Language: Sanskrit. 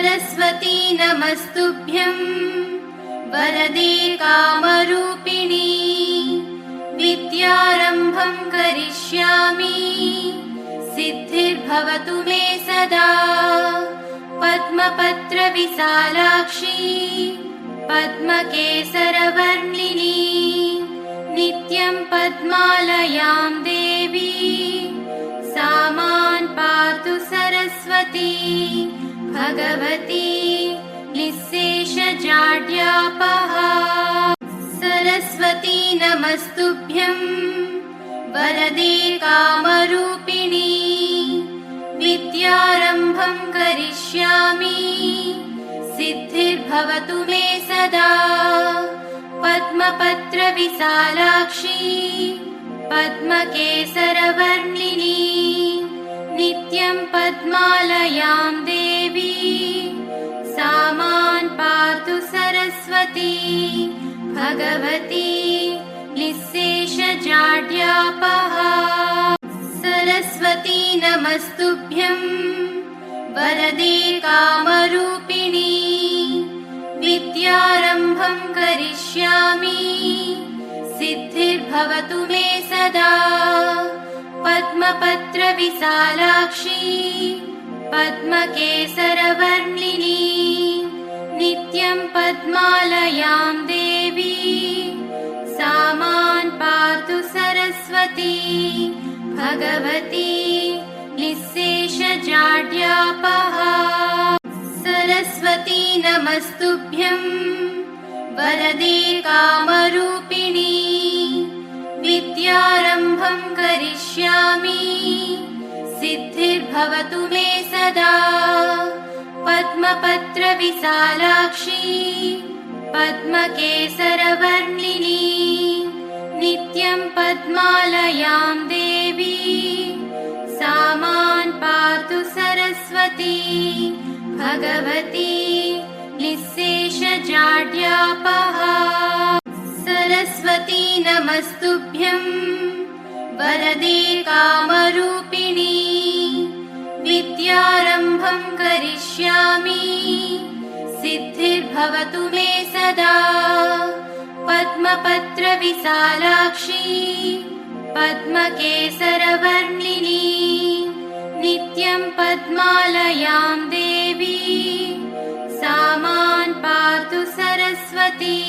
सरस्वती नमस्तुभ्यं वरदे कामरूपिणी विद्यारम्भं करिष्यामि सिद्धिर्भवतु मे सदा। पद्मपत्रविशालाक्षी पद्मकेसरवर्णिनी नित्यं पद्मालयां देवी सा मां पातु सरस्वती भगवती निःशेषजाड्यापहा। सरस्वती नमस्तुभ्यं वरदे कामरूपिणी विद्यारम्भं करिष्यामि सिद्धिर्भवतु मे सदा। पद्मपत्रविशालाक्षी पद्मकेसरवर्णिनी नित्यं पद्मालयां देवी सा मां पातु सरस्वती भगवती निःशेषजाड्यापहा। सरस्वती नमस्तुभ्यं वरदे कामरूपिणी विद्यारम्भं करिष्यामि सिद्धिर्भवतु मे सदा। पद्मपत्रविशालाक्षी पद्मकेसरवर्णिनी नित्यं पद्मालयां देवी सा मां पातु सरस्वती भगवती निःशेषजाड्यापहा। सरस्वती नमस्तुभ्यं वरदे कामरूपिणी विद्यारम्भं करिष्यामि सिद्धिर्भवतु मे सदा। पद्मपत्रविशालाक्षी पद्मकेसरवर्णिनी नित्यं पद्मालयां देवी सा मां पातु सरस्वती भगवती निःशेषजाड्यापहा। सरस्वती नमस्तुभ्यं वरदे कामरूपिणी विद्यारम्भं करिष्यामि सिद्धिर्भवतु मे सदा। पद्मपत्रविशालाक्षी पद्मकेसरवर्णिनी नित्यं पद्मालयां देवी सा मां पातु सरस्वती